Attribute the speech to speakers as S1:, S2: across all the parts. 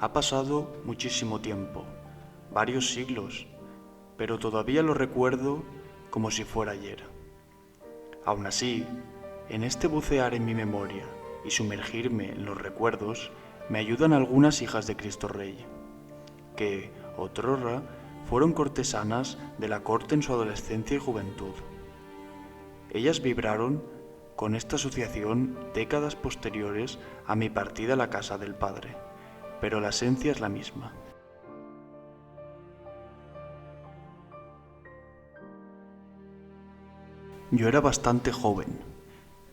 S1: Ha pasado muchísimo tiempo, varios siglos, pero todavía lo recuerdo como si fuera ayer. Aún así, en este bucear en mi memoria y sumergirme en los recuerdos, me ayudan algunas hijas de Cristo Rey, que, otrora, fueron cortesanas de la corte en su adolescencia y juventud. Ellas vibraron con esta asociación décadas posteriores a mi partida a la casa del Padre, pero la esencia es la misma. Yo era bastante joven.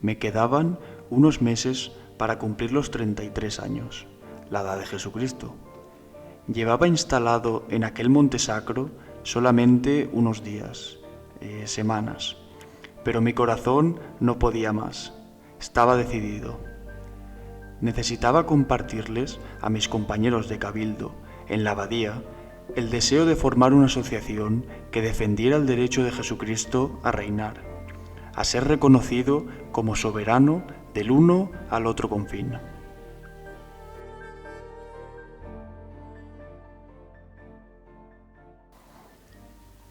S1: Me quedaban unos meses para cumplir los 33 años, la edad de Jesucristo. Llevaba instalado en aquel monte sacro solamente unos días, semanas, pero mi corazón no podía más. Estaba decidido. Necesitaba compartirles a mis compañeros de cabildo en la abadía el deseo de formar una asociación que defendiera el derecho de Jesucristo a reinar, a ser reconocido como soberano del uno al otro confín.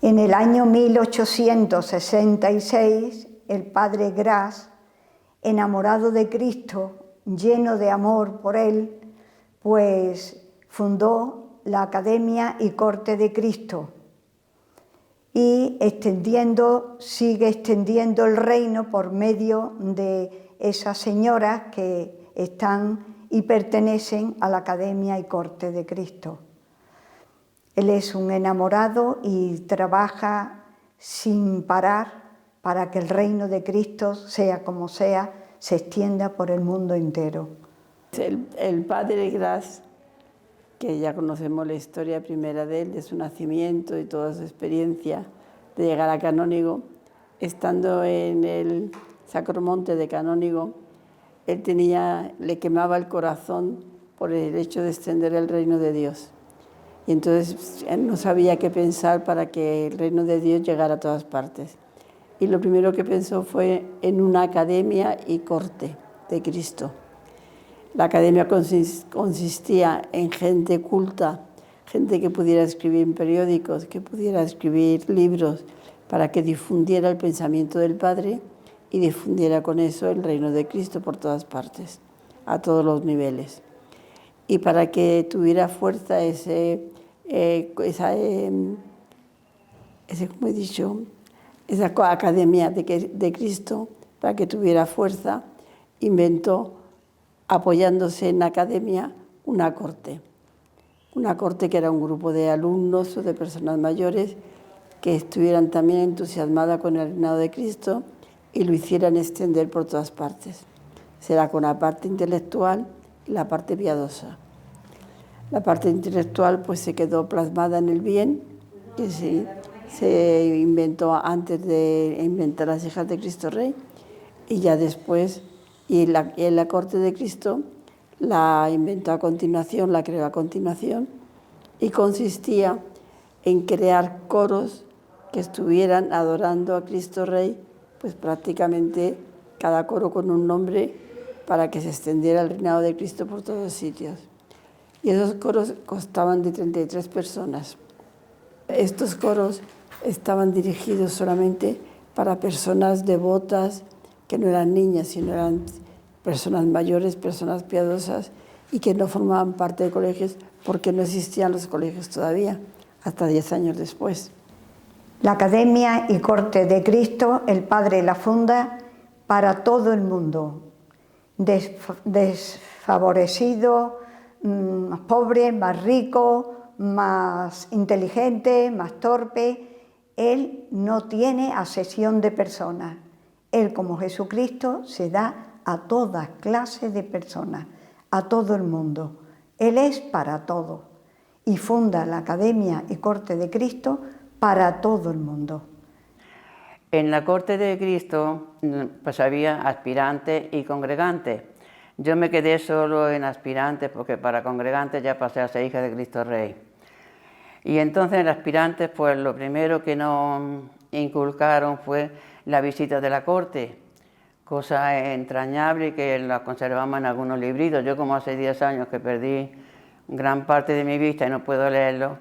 S2: En el año 1866, el padre Gras, enamorado de Cristo, lleno de amor por él, pues fundó la Academia y Corte de Cristo y sigue extendiendo el reino por medio de esas señoras que están y pertenecen a la Academia y Corte de Cristo. Él es un enamorado y trabaja sin parar para que el reino de Cristo, sea como sea, se extienda por el mundo entero.
S3: El padre Gras, que ya conocemos la historia primera de él, de su nacimiento y toda su experiencia de llegar a canónigo, estando en el Sacromonte de canónigo, él le quemaba el corazón por el hecho de extender el reino de Dios. Y entonces él no sabía qué pensar para que el reino de Dios llegara a todas partes. Y lo primero que pensó fue en una academia y corte de Cristo. La academia consistía en gente culta, gente que pudiera escribir en periódicos, que pudiera escribir libros para que difundiera el pensamiento del Padre y difundiera con eso el reino de Cristo por todas partes, a todos los niveles. Y para que tuviera fuerza esa academia de Cristo, para que tuviera fuerza, inventó, apoyándose en la academia, una corte que era un grupo de alumnos o de personas mayores que estuvieran también entusiasmadas con el reinado de Cristo y lo hicieran extender por todas partes. Será con la parte intelectual y la parte piadosa. La parte intelectual pues se quedó plasmada en el bien, que se inventó antes de inventar las hijas de Cristo Rey, y ya después, en la corte de Cristo la inventó a continuación, la creó a continuación, y consistía en crear coros que estuvieran adorando a Cristo Rey, pues prácticamente cada coro con un nombre para que se extendiera el reinado de Cristo por todos los sitios. Y esos coros constaban de 33 personas. Estos coros estaban dirigidos solamente para personas devotas, que no eran niñas, sino eran personas mayores, personas piadosas, y que no formaban parte de colegios porque no existían los colegios todavía, hasta 10 años después.
S2: La Academia y Corte de Cristo, el Padre la funda para todo el mundo, desfavorecido, más pobre, más rico, más inteligente, más torpe. Él no tiene acepción de personas. Él, como Jesucristo, se da a todas clases de personas, a todo el mundo. Él es para todo y funda la Academia y Corte de Cristo para todo el mundo.
S4: En la Corte de Cristo pues había aspirantes y congregantes. Yo me quedé solo en aspirantes porque para congregantes ya pasé a ser hija de Cristo Rey. Y entonces en aspirantes pues lo primero que nos inculcaron fue la visita de la corte, cosa entrañable que la conservamos en algunos libritos. Yo como hace 10 años que perdí gran parte de mi vista y no puedo leerlo,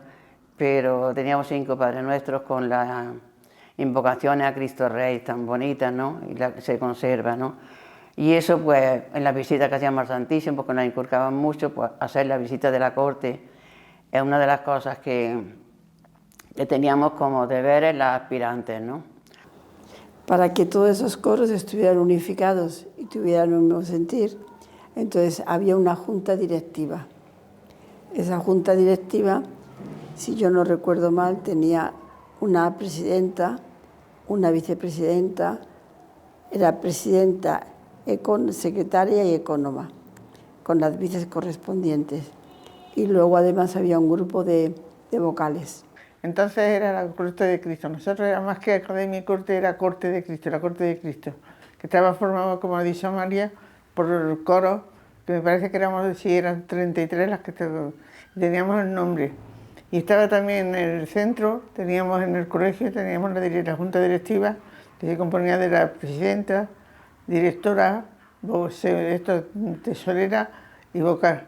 S4: pero teníamos 5 Padres Nuestros con las invocaciones a Cristo Rey tan bonitas, ¿no? Y se conserva, ¿no? Y eso, pues, en las visitas que hacíamos al Santísimo, porque nos inculcaban mucho, pues, hacer la visita de la corte es una de las cosas que teníamos como deberes las aspirantes, ¿no?
S3: Para que todos esos coros estuvieran unificados y tuvieran un mismo sentir, entonces había una junta directiva. Esa junta directiva, si yo no recuerdo mal, tenía una presidenta, una vicepresidenta, era presidenta, secretaria y ecónoma, con las vices correspondientes. Y luego además había un grupo de vocales.
S5: Entonces era la corte de Cristo. Nosotros era más que academia y corte, era corte de Cristo, la corte de Cristo, que estaba formada, como ha dicho María, por el coro, que me parece que éramos, sí, eran 33 las que teníamos el nombre. Y estaba también en el centro, teníamos en el colegio, teníamos la junta directiva, que se componía de la presidenta, directora, tesorera y vocal.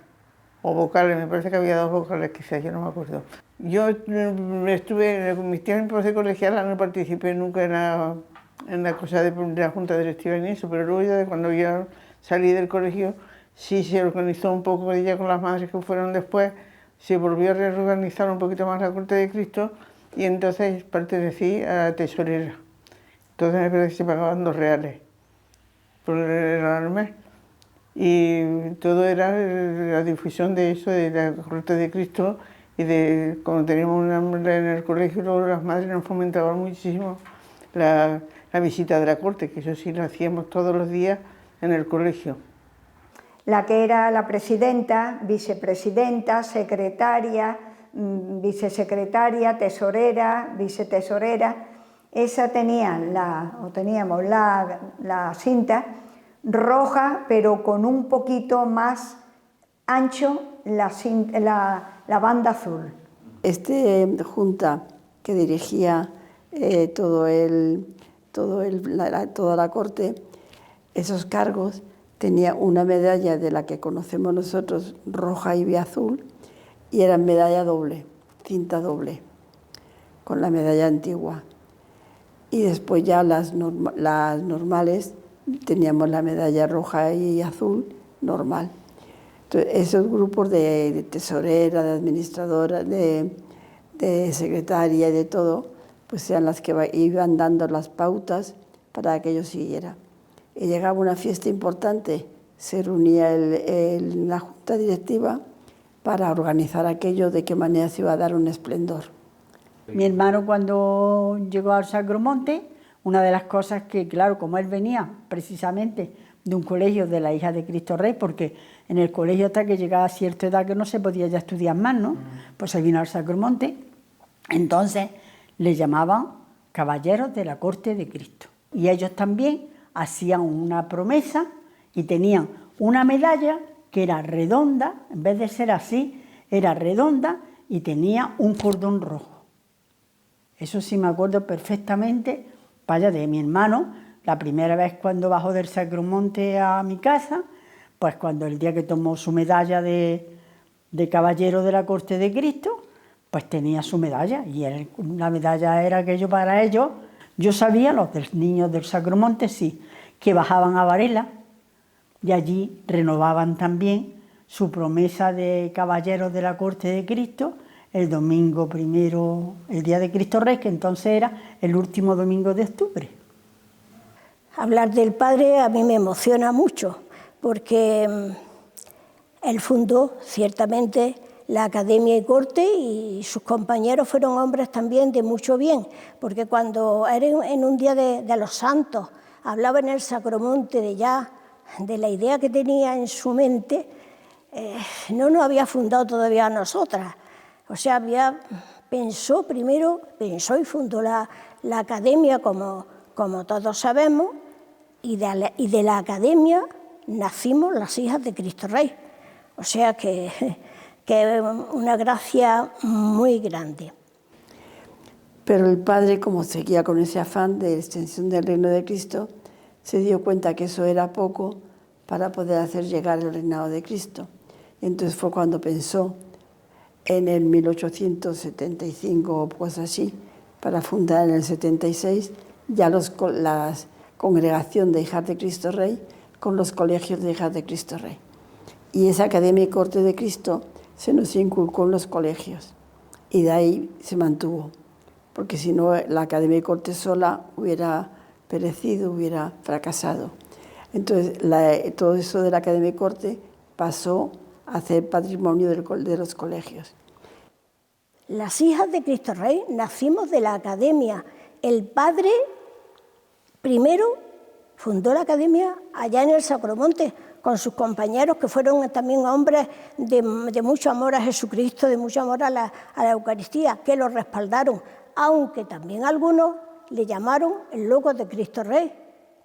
S5: O vocales, me parece que había 2 vocales quizás, yo no me acuerdo. Yo estuve en mis tiempos de colegiala, no participé nunca en la cosa de la junta directiva ni eso, pero luego ya cuando yo salí del colegio sí se organizó un poco ya con las madres que fueron después, se volvió a reorganizar un poquito más la corte de Cristo y entonces pertenecí a la tesorera. Entonces me parece que se pagaban 2 reales por el mes. Y todo era la difusión de eso, de la corte de Cristo, y de cuando teníamos una en el colegio, luego las madres nos fomentaban muchísimo la visita de la corte, que eso sí lo hacíamos todos los días en el colegio.
S2: La que era la presidenta, vicepresidenta, secretaria, vicesecretaria, tesorera, vicetesorera, esa teníamos la cinta roja, pero con un poquito más ancho la banda azul.
S3: Junta que dirigía toda la corte, esos cargos, tenía una medalla de la que conocemos nosotros, roja y azul, y era medalla doble, cinta doble, con la medalla antigua. Y después ya las normales, teníamos la medalla roja y azul normal. Entonces, esos grupos de tesorera, de administradora, de secretaria y de todo, pues eran las que iban dando las pautas para que aquello siguiera. Y llegaba una fiesta importante, se reunía la junta directiva para organizar aquello, de qué manera se iba a dar un esplendor.
S6: Mi hermano, cuando llegó al Sagromonte, una de las cosas que, claro, como él venía precisamente de un colegio de la hija de Cristo Rey, porque en el colegio hasta que llegaba a cierta edad que no se podía ya estudiar más, ¿no? Pues se vino al Sagromonte, entonces le llamaban caballeros de la corte de Cristo. Y ellos también hacían una promesa y tenían una medalla que era redonda, en vez de ser así, era redonda y tenía un cordón rojo. Eso sí me acuerdo perfectamente, vaya, de mi hermano, la primera vez cuando bajó del Sagromonte a mi casa, pues cuando el día que tomó su medalla de caballero de la corte de Cristo, pues tenía su medalla, y la medalla era aquello para ellos. Yo sabía, los niños del Sagromonte sí, que bajaban a Varela, y allí renovaban también su promesa de caballeros de la corte de Cristo, el domingo primero, el día de Cristo Rey, que entonces era el último domingo de octubre.
S7: Hablar del padre a mí me emociona mucho, porque él fundó ciertamente la Academia y Corte, y sus compañeros fueron hombres también de mucho bien, porque cuando era en un día de los santos, hablaba en el Sagromonte de la idea que tenía en su mente, no nos había fundado todavía a nosotras. O sea, pensó y fundó la Academia, como todos sabemos, y de la Academia nacimos las hijas de Cristo Rey. O sea que es una gracia muy grande.
S3: Pero el padre, como seguía con ese afán de extensión del reino de Cristo, se dio cuenta que eso era poco para poder hacer llegar el reinado de Cristo. Y entonces fue cuando pensó en el 1875 o pues así, para fundar en el 76 ya la congregación de Hijas de Cristo Rey con los colegios de Hijas de Cristo Rey. Y esa Academia y Corte de Cristo se nos inculcó en los colegios y de ahí se mantuvo, porque si no la Academia y Corte sola hubiera perecido, hubiera fracasado. Entonces todo eso de la Academia y Corte pasó a ser patrimonio de los colegios.
S7: Las Hijas de Cristo Rey nacimos de la Academia. El padre primero fundó la Academia allá en el Sacromonte con sus compañeros, que fueron también hombres de mucho amor a Jesucristo, de mucho amor a la Eucaristía, que lo respaldaron, aunque también algunos le llamaron el loco de Cristo Rey,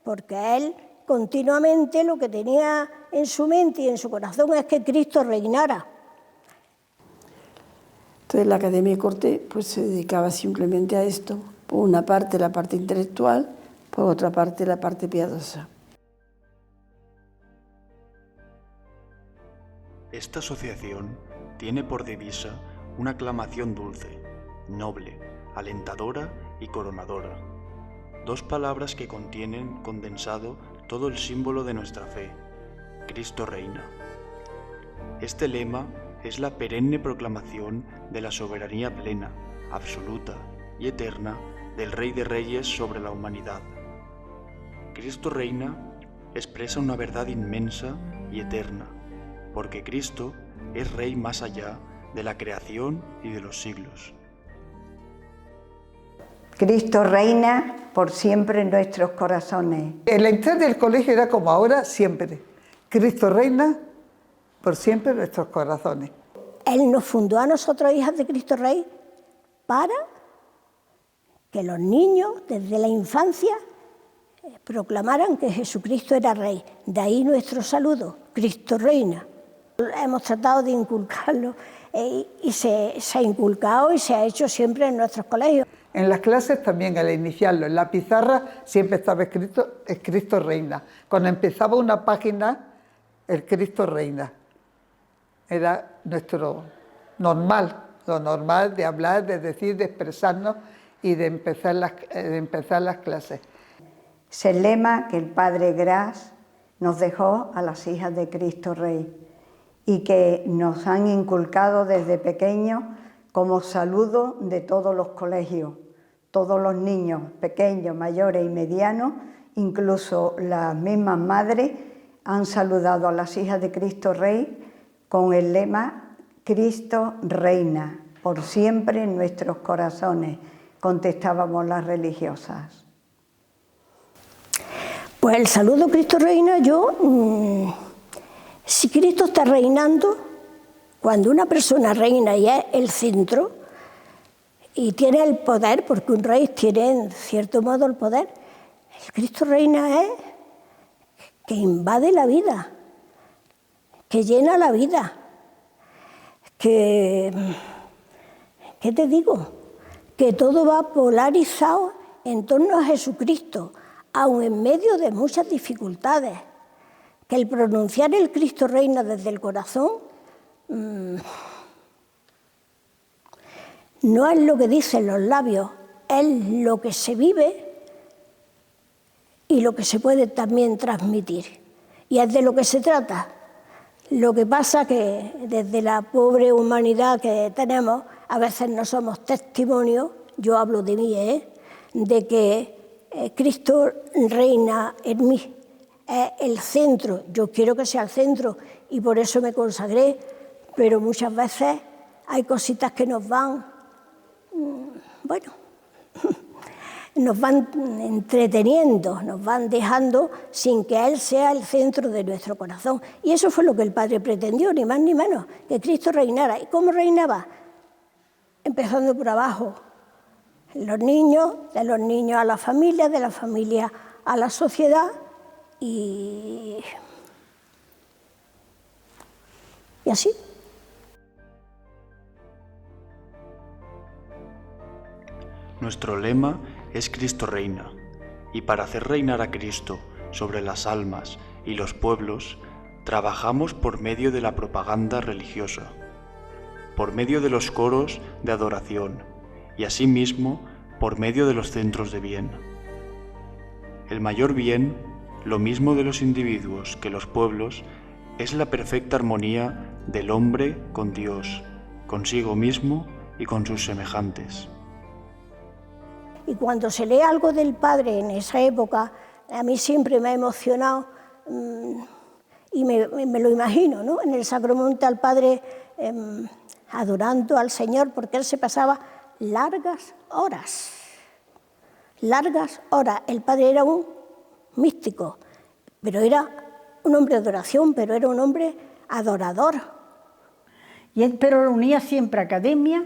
S7: porque él continuamente lo que tenía en su mente y en su corazón es que Cristo reinara.
S3: Entonces la Academia y Corte pues, se dedicaba simplemente a esto, por una parte la parte intelectual, por otra parte la parte piadosa.
S1: Esta asociación tiene por divisa una aclamación dulce, noble, alentadora y coronadora. Dos palabras que contienen condensado todo el símbolo de nuestra fe, Cristo reina. Este lema es la perenne proclamación de la soberanía plena, absoluta y eterna del Rey de Reyes sobre la humanidad. Cristo reina expresa una verdad inmensa y eterna, porque Cristo es Rey más allá de la creación y de los siglos.
S2: Cristo reina por siempre en nuestros corazones.
S5: El entrar del colegio era como ahora, siempre. Cristo reina por siempre en nuestros corazones.
S7: Él nos fundó a nosotros, Hijas de Cristo Rey, para que los niños, desde la infancia, proclamaran que Jesucristo era Rey. De ahí nuestro saludo, Cristo reina. Hemos tratado de inculcarlo y se ha inculcado y se ha hecho siempre en nuestros colegios.
S5: En las clases también, al iniciarlo, en la pizarra siempre estaba escrito el Cristo reina. Cuando empezaba una página, el Cristo reina. Era nuestro normal, lo normal de hablar, de decir, de expresarnos y de empezar las clases.
S2: Es el lema que el Padre Gras nos dejó a las Hijas de Cristo Rey y que nos han inculcado desde pequeños como saludo de todos los colegios. Todos los niños, pequeños, mayores y medianos, incluso las mismas madres, han saludado a las Hijas de Cristo Rey con el lema Cristo reina, por siempre en nuestros corazones, contestábamos las religiosas.
S7: Pues el saludo Cristo reina, si Cristo está reinando, cuando una persona reina y es el centro, y tiene el poder, porque un rey tiene en cierto modo el poder, el Cristo reina es que invade la vida, que llena la vida, ¿qué te digo? Que todo va polarizado en torno a Jesucristo, aun en medio de muchas dificultades, que el pronunciar el Cristo reina desde el corazón no es lo que dicen los labios, es lo que se vive y lo que se puede también transmitir. Y es de lo que se trata. Lo que pasa que desde la pobre humanidad que tenemos, a veces no somos testimonios, yo hablo de mí, de que Cristo reina en mí, es el centro. Yo quiero que sea el centro y por eso me consagré, pero muchas veces hay cositas que nos van, nos van entreteniendo, nos van dejando sin que Él sea el centro de nuestro corazón. Y eso fue lo que el Padre pretendió, ni más ni menos, que Cristo reinara. ¿Y cómo reinaba? Empezando por abajo, los niños, de los niños a la familia, de la familia a la sociedad y así.
S1: Nuestro lema es Cristo reina, y para hacer reinar a Cristo sobre las almas y los pueblos, trabajamos por medio de la propaganda religiosa. por medio de los coros de adoración y asimismo por medio de los centros de bien. El mayor bien, lo mismo de los individuos que los pueblos, es la perfecta armonía del hombre con Dios, consigo mismo y con sus semejantes.
S7: Y cuando se lee algo del Padre en esa época, a mí siempre me ha emocionado y me lo imagino, ¿no? En el Sacromonte al Padre adorando al Señor, porque Él se pasaba largas horas. El Padre era un místico, pero era un hombre de adoración, pero era un hombre adorador.
S6: Pero unía siempre academia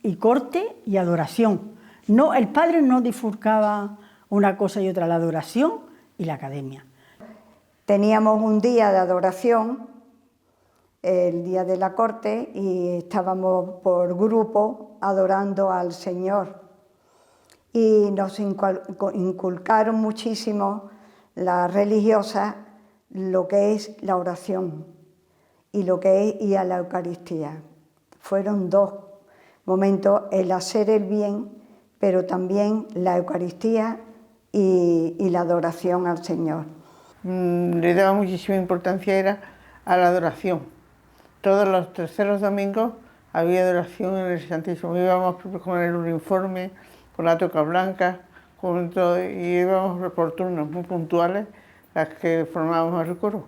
S6: y corte y adoración. No, el Padre no bifurcaba una cosa y otra, la adoración y la academia.
S2: Teníamos un día de adoración, el día de la corte, y estábamos por grupo adorando al Señor. Y nos inculcaron muchísimo las religiosas lo que es la oración y lo que es ir a la Eucaristía. Fueron dos momentos, el hacer el bien, pero también la Eucaristía y la adoración al Señor.
S5: Le daba muchísima importancia a la adoración. Todos los terceros domingos había adoración en el Santísimo. Íbamos con el uniforme, con la toca blanca, con todo, y íbamos por turnos muy puntuales, las que formábamos el coro.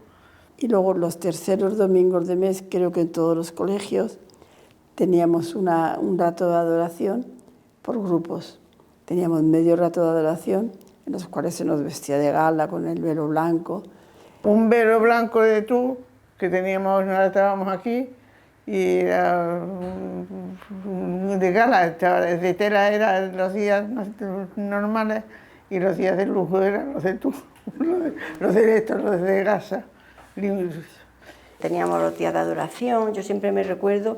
S3: Y luego los terceros domingos de mes, creo que en todos los colegios, teníamos un rato de adoración por grupos. Teníamos medio rato de adoración, en los cuales se nos vestía de gala con el velo blanco.
S5: Un velo blanco de tú, que teníamos, nos estábamos aquí, y era de gala, de tela eran los días normales y los días de lujo eran los de tú, los de gasa.
S8: Teníamos los días de adoración, yo siempre me recuerdo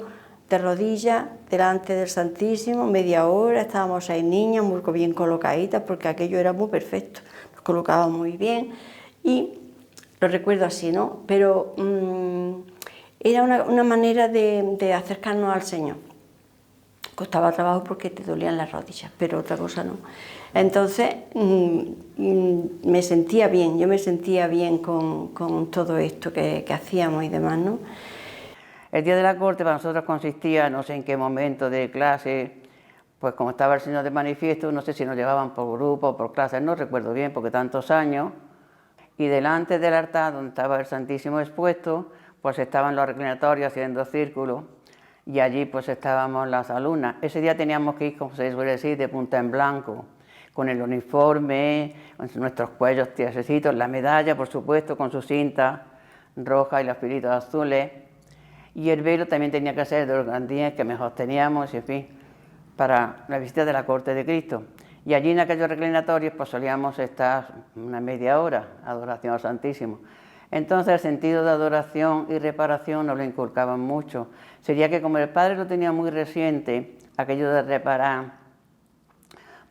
S8: de rodillas delante del Santísimo, media hora, estábamos 6 niñas muy bien colocaditas porque aquello era muy perfecto, nos colocábamos muy bien y lo recuerdo así, ¿no? Pero era una manera de acercarnos al Señor. Costaba trabajo porque te dolían las rodillas, pero otra cosa no. Entonces me sentía bien, yo me sentía bien con todo esto que hacíamos y demás, ¿no?
S4: El día de la corte para nosotros consistía, no sé en qué momento de clase, pues como estaba el Señor de manifiesto, no sé si nos llevaban por grupo o por clases, no recuerdo bien porque tantos años, y delante del altar donde estaba el Santísimo expuesto, pues estaban los reclinatorios haciendo círculos, y allí pues estábamos las alumnas. Ese día teníamos que ir, como se suele decir, de punta en blanco, con el uniforme, con nuestros cuellos tiesecitos, la medalla, por supuesto, con su cinta roja y los filitos azules, y el velo también tenía que ser de los grandines que mejor teníamos, y en fin, para la visita de la corte de Cristo. Y allí en aquellos reclinatorios pues solíamos estar una media hora, adoración al Santísimo. Entonces el sentido de adoración y reparación nos lo inculcaban mucho. Sería que como el Padre lo tenía muy reciente, aquello de reparar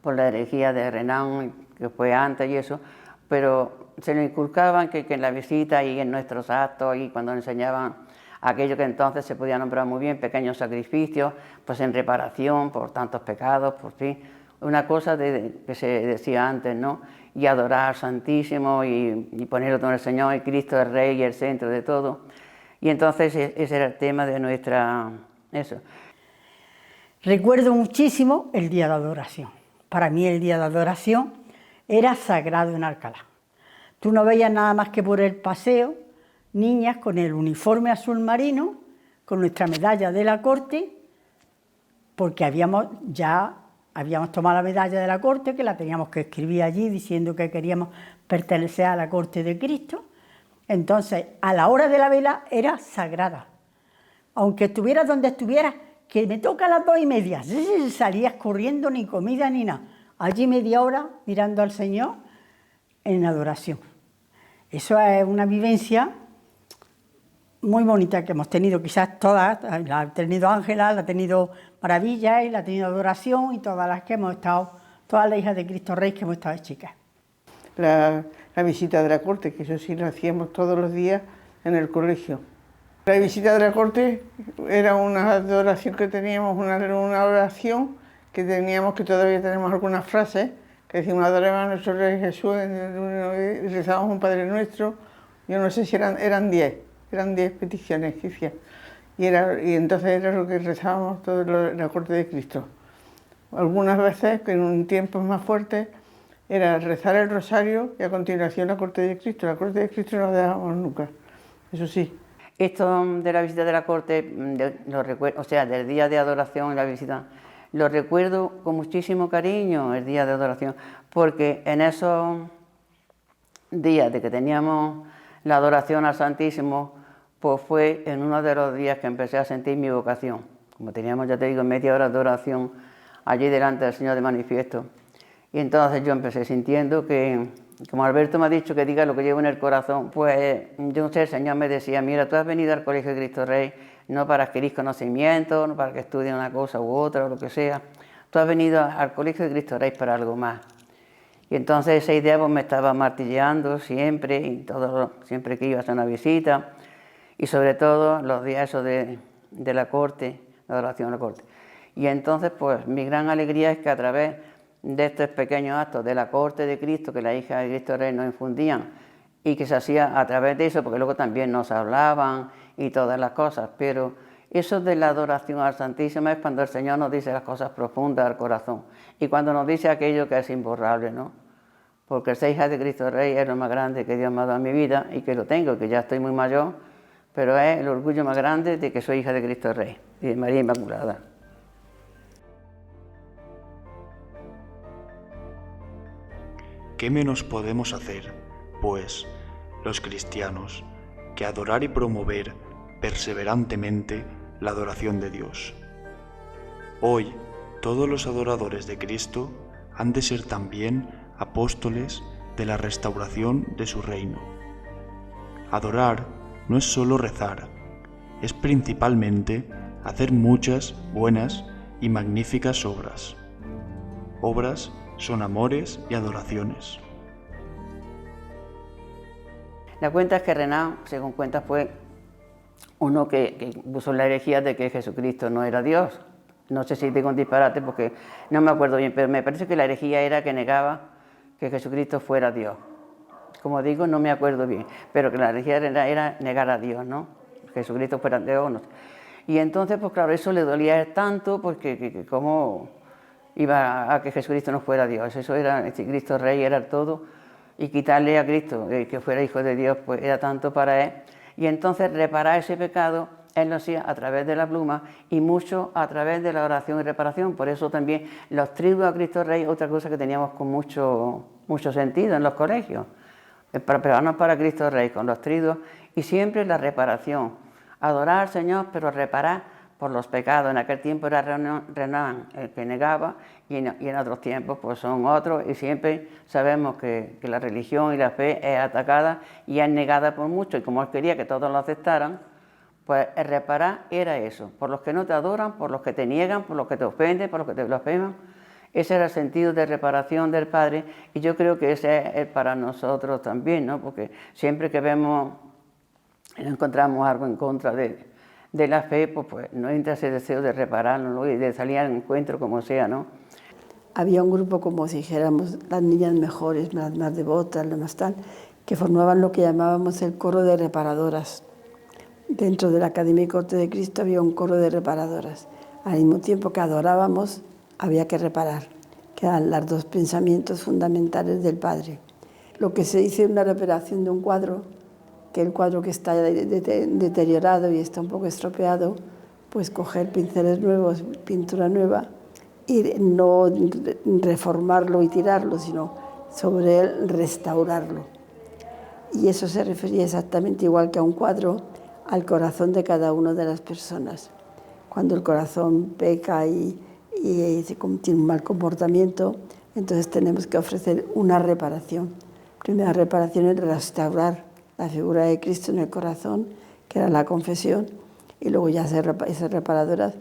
S4: por la herejía de Renan, que fue antes y eso, pero se lo inculcaban que en la visita y en nuestros actos y cuando enseñaban aquello que entonces se podía nombrar muy bien, pequeños sacrificios, pues en reparación por tantos pecados, por fin, una cosa que se decía antes, ¿no? Y adorar al Santísimo y ponerlo todo en el Señor, y Cristo el Rey y el centro de todo. Y entonces ese era el tema de eso.
S6: Recuerdo muchísimo el día de adoración. Para mí el día de adoración era sagrado en Alcalá. Tú no veías nada más que por el paseo, niñas con el uniforme azul marino, con nuestra medalla de la corte, porque habíamos tomado la medalla de la corte, que la teníamos que escribir allí diciendo que queríamos pertenecer a la corte de Cristo. Entonces, a la hora de la vela era sagrada. Aunque estuvieras donde estuvieras, que me toca a las 2:30, salías corriendo, ni comida ni nada. Allí media hora mirando al Señor en adoración. Eso es una vivencia muy bonita que hemos tenido, quizás todas, la ha tenido Ángela, la ha tenido Maravilla y la ha tenido Adoración y todas las que hemos estado, todas las hijas de Cristo Rey que hemos estado de chicas.
S5: La visita de la corte, que eso sí lo hacíamos todos los días en el colegio. La visita de la corte era una adoración que teníamos, una oración que teníamos, que todavía tenemos algunas frases, que decimos, adoremos a nuestro Rey Jesús, y rezábamos un Padre Nuestro. Yo no sé si eran 10 peticiones que hacía. Y entonces era lo que rezábamos todo en la corte de Cristo. Algunas veces, que en un tiempo más fuerte, era rezar el rosario y a continuación la corte de Cristo. La corte de Cristo no la dejábamos nunca, eso sí.
S4: Esto de la visita de la corte, o sea, del día de adoración y la visita, lo recuerdo con muchísimo cariño, el día de adoración, porque en esos días de que teníamos la adoración al Santísimo, pues fue en uno de los días que empecé a sentir mi vocación. Como teníamos, ya te digo, media hora de oración allí delante del Señor de manifiesto. Y entonces yo empecé sintiendo que, como Alberto me ha dicho que diga lo que llevo en el corazón, pues yo no sé, el Señor me decía, mira, tú has venido al Colegio de Cristo Rey no para adquirir conocimiento, no para que estudien una cosa u otra o lo que sea. Tú has venido al Colegio de Cristo Rey para algo más. Y entonces esa idea pues, me estaba martilleando siempre, siempre que iba a hacer una visita, y sobre todo los días esos de la corte, la adoración a la corte. Y entonces pues mi gran alegría es que a través de estos pequeños actos de la corte de Cristo que la hija de Cristo Rey nos infundían y que se hacía a través de eso, porque luego también nos hablaban y todas las cosas, pero eso de la adoración al Santísimo es cuando el Señor nos dice las cosas profundas al corazón y cuando nos dice aquello que es imborrable, ¿no? Porque ser hija de Cristo Rey es lo más grande que Dios me ha dado en mi vida y que lo tengo, que ya estoy muy mayor, pero es el orgullo más grande de que soy hija de Cristo Rey y de María Inmaculada.
S1: ¿Qué menos podemos hacer, pues, los cristianos, que adorar y promover perseverantemente la adoración de Dios? Hoy, todos los adoradores de Cristo han de ser también apóstoles de la restauración de su reino. Adorar no es solo rezar, es principalmente hacer muchas buenas y magníficas obras. Obras son amores y adoraciones.
S4: La cuenta es que Renan, según cuenta, fue uno que puso la herejía de que Jesucristo no era Dios. No sé si digo un disparate porque no me acuerdo bien, pero me parece que la herejía era que negaba que Jesucristo fuera Dios. Como digo, no me acuerdo bien, pero que la herejía era negar a Dios, ¿no? Jesucristo fuera Dios. No sé. Y entonces, pues claro, eso le dolía a él tanto porque cómo iba a que Jesucristo no fuera Dios. Eso era, Cristo Rey era todo, y quitarle a Cristo que fuera Hijo de Dios, pues era tanto para él. Y entonces reparar ese pecado, él lo hacía a través de la pluma y mucho a través de la oración y reparación. Por eso también los triduos a Cristo Rey, otra cosa que teníamos con mucho sentido en los colegios. Para prepararnos para Cristo Rey con los triduos y siempre la reparación. Adorar al Señor, pero reparar por los pecados. En aquel tiempo era Renan el que negaba y en otros tiempos pues son otros y siempre sabemos que la religión y la fe es atacada y es negada por muchos y como él quería que todos lo aceptaran, pues el reparar era eso, por los que no te adoran, por los que te niegan, por los que te ofenden, por los que te blasfeman. Ese era el sentido de reparación del Padre y yo creo que ese es para nosotros también, ¿no? Porque siempre que vemos y encontramos algo en contra de la fe, pues no entra ese deseo de repararlo, ¿no? Y de salir al encuentro como sea, ¿no?
S3: Había un grupo, como si dijéramos, las niñas mejores, las más devotas, las más tal, que formaban lo que llamábamos el coro de reparadoras. Dentro de la Academia y Corte de Cristo había un coro de reparadoras. Al mismo tiempo que adorábamos, había que reparar, que eran los dos pensamientos fundamentales del Padre. Lo que se dice una reparación de un cuadro, que el cuadro que está deteriorado y está un poco estropeado, pues coger pinceles nuevos, pintura nueva, y no reformarlo y tirarlo, sino sobre él restaurarlo. Y eso se refería exactamente igual que a un cuadro, al corazón de cada una de las personas. Cuando el corazón peca y tiene un mal comportamiento, entonces tenemos que ofrecer una reparación. La primera reparación es restaurar la figura de Cristo en el corazón, que era la confesión, y luego ya esas reparadoras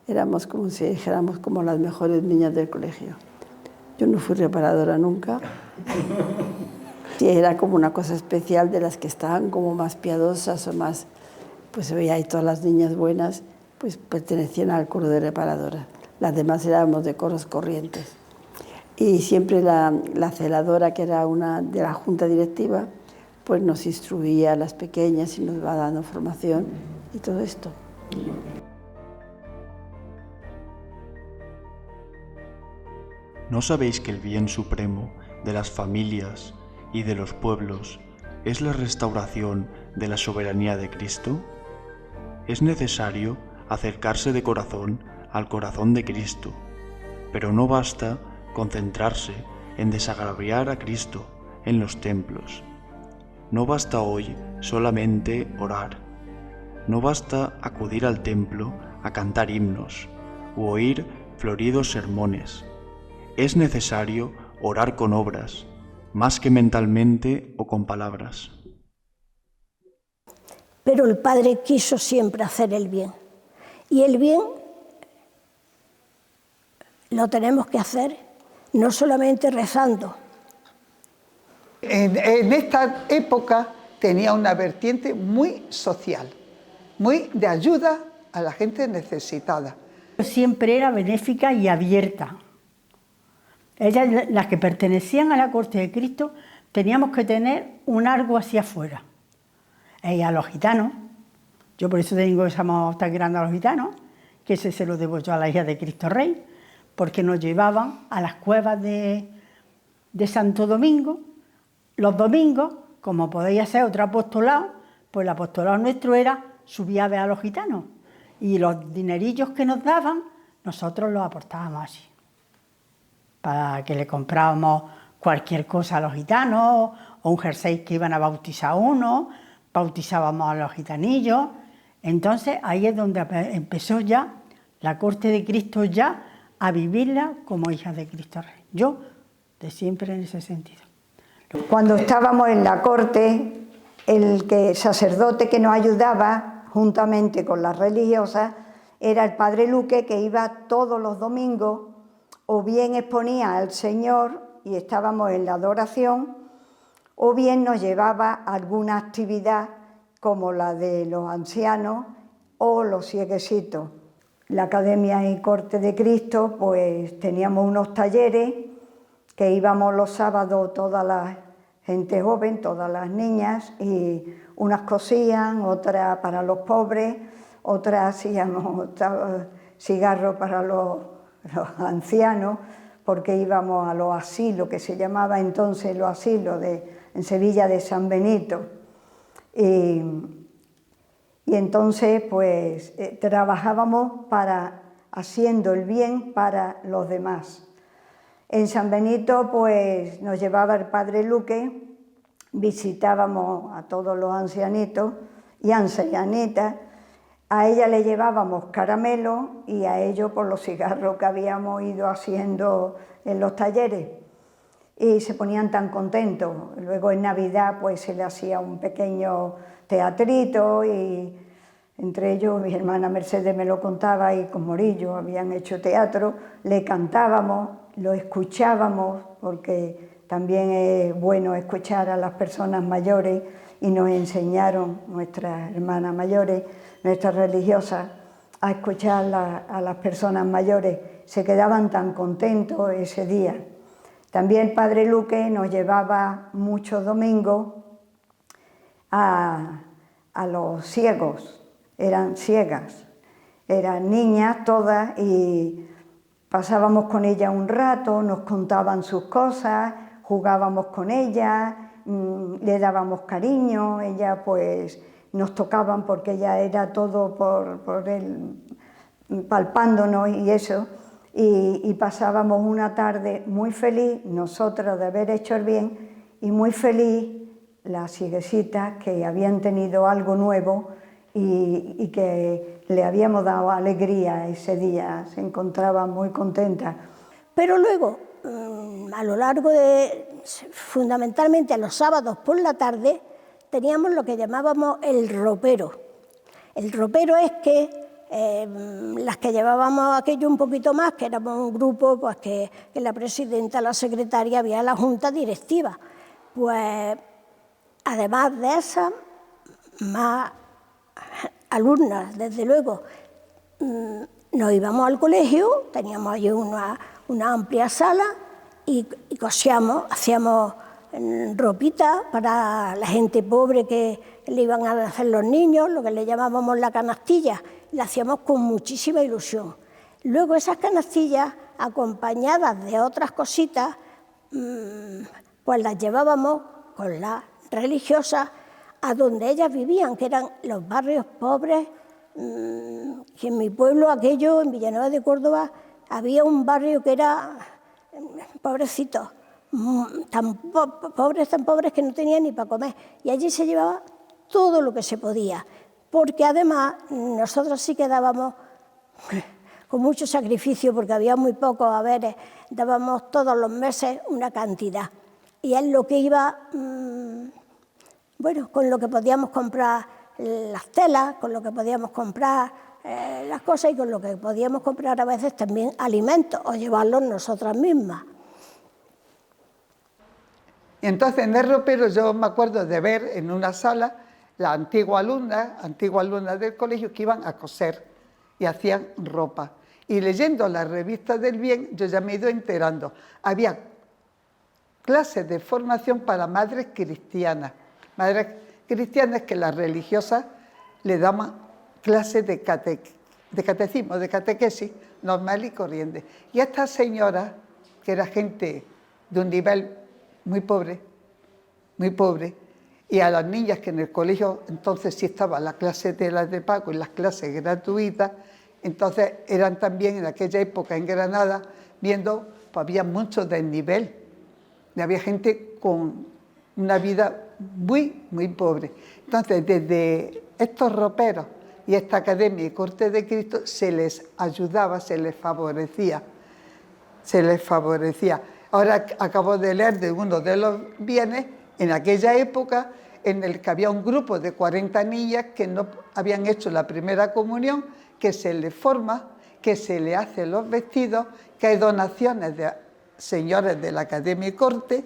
S3: éramos como si dijéramos como las mejores niñas del colegio. Yo no fui reparadora nunca. Sí, era como una cosa especial de las que estaban como más piadosas o más pues se veía ahí todas las niñas buenas, pues pertenecían al coro de reparadoras. Las demás éramos de coros corrientes. Y siempre la celadora, que era una de la junta directiva, pues nos instruía a las pequeñas y nos va dando formación y todo esto.
S1: ¿No sabéis que el bien supremo de las familias y de los pueblos es la restauración de la soberanía de Cristo? Es necesario acercarse de corazón al corazón de Cristo, pero no basta concentrarse en desagraviar a Cristo en los templos. No basta hoy solamente orar. No basta acudir al templo a cantar himnos u oír floridos sermones. Es necesario orar con obras, más que mentalmente o con palabras.
S7: Pero el Padre quiso siempre hacer el bien. Y el bien lo tenemos que hacer no solamente rezando.
S9: En esta época tenía una vertiente muy social, muy de ayuda a la gente necesitada.
S6: Siempre era benéfica y abierta. Ellas, las que pertenecían a la corte de Cristo, teníamos que tener un algo hacia afuera. Y a los gitanos, yo por eso digo que somos tan grandes a los gitanos, que ese se lo debo yo a la hija de Cristo Rey, porque nos llevaban a las cuevas de Santo Domingo. Los domingos, como podía ser otro apostolado, pues el apostolado nuestro era subir a ver a los gitanos. Y los dinerillos que nos daban, nosotros los aportábamos así, para que le comprábamos cualquier cosa a los gitanos, o un jersey que iban a bautizar a uno, bautizábamos a los gitanillos. Entonces ahí es donde empezó ya la corte de Cristo ya a vivirla como hija de Cristo Rey. Yo, de siempre en ese sentido.
S2: Cuando estábamos en la corte, el sacerdote que nos ayudaba, juntamente con las religiosas, era el padre Luque, que iba todos los domingos, o bien exponía al Señor y estábamos en la adoración, o bien nos llevaba a alguna actividad como la de los ancianos o los cieguecitos. La Academia y Corte de Cristo, pues teníamos unos talleres que íbamos los sábados toda la gente joven, todas las niñas, y unas cosían, otras para los pobres, otras hacíamos cigarros para los ancianos, porque íbamos a los asilos, que se llamaba entonces los asilos en Sevilla de San Benito. Y entonces pues trabajábamos haciendo el bien para los demás. En San Benito pues nos llevaba el padre Luque, visitábamos a todos los ancianitos y ancianitas. A ella le llevábamos caramelo y a ellos por los cigarros que habíamos ido haciendo en los talleres. Y se ponían tan contentos. Luego en Navidad pues se le hacía un pequeño teatrito y entre ellos mi hermana Mercedes me lo contaba y con Morillo habían hecho teatro, le cantábamos, lo escuchábamos, porque también es bueno escuchar a las personas mayores y nos enseñaron nuestras hermanas mayores, nuestras religiosas, a escuchar a las personas mayores. Se quedaban tan contentos ese día. También el padre Luque nos llevaba muchos domingos a los ciegos, eran ciegas, eran niñas todas y pasábamos con ellas un rato, nos contaban sus cosas, jugábamos con ellas, le dábamos cariño, ellas pues nos tocaban porque ya era todo por él, palpándonos y eso, y pasábamos una tarde muy feliz, nosotros de haber hecho el bien, y muy feliz las cieguecitas que habían tenido algo nuevo y que le habíamos dado alegría ese día, se encontraban muy contentas.
S7: Pero luego, a lo largo fundamentalmente a los sábados por la tarde, teníamos lo que llamábamos el ropero. El ropero es que las que llevábamos aquello un poquito más, que éramos un grupo, pues que la presidenta, la secretaria, había la junta directiva. Pues además de esa, más alumnas, desde luego, nos íbamos al colegio, teníamos allí una amplia sala y cosíamos, hacíamos ropita para la gente pobre que le iban a hacer los niños, lo que le llamábamos la canastilla, la hacíamos con muchísima ilusión. Luego esas canastillas, acompañadas de otras cositas, pues las llevábamos con las religiosas a donde ellas vivían, que eran los barrios pobres, que en mi pueblo, aquello, en Villanueva de Córdoba, había un barrio que era, pobrecito, tan pobres que no tenían ni para comer, y allí se llevaba todo lo que se podía, porque además nosotros sí que dábamos con mucho sacrificio, porque había muy pocos haberes, dábamos todos los meses una cantidad, y es lo que iba, bueno, con lo que podíamos comprar las telas, con lo que podíamos comprar las cosas y con lo que podíamos comprar a veces también alimentos o llevarlos nosotras mismas.
S9: Y entonces en el ropero yo me acuerdo de ver en una sala las antiguas alumnas del colegio que iban a coser y hacían ropa. Y leyendo las revistas del bien yo ya me he ido enterando. Había clases de formación para madres cristianas que las religiosas le daban clases de catecismo, de catequesis normal y corriente. Y a esta señora, que era gente de un nivel muy pobre, y a las niñas que en el colegio entonces sí estaba la clase de las de pago y las clases gratuitas, entonces eran también en aquella época en Granada, viendo, pues había mucho desnivel, y había gente con una vida muy, muy pobre. Entonces, desde estos roperos y esta Academia y Corte de Cristo se les ayudaba, se les favorecía. Ahora acabo de leer de uno de los bienes, en aquella época, en el que había un grupo de 40 niñas que no habían hecho la primera comunión, que se les forma, que se les hacen los vestidos, que hay donaciones de señores de la Academia y Corte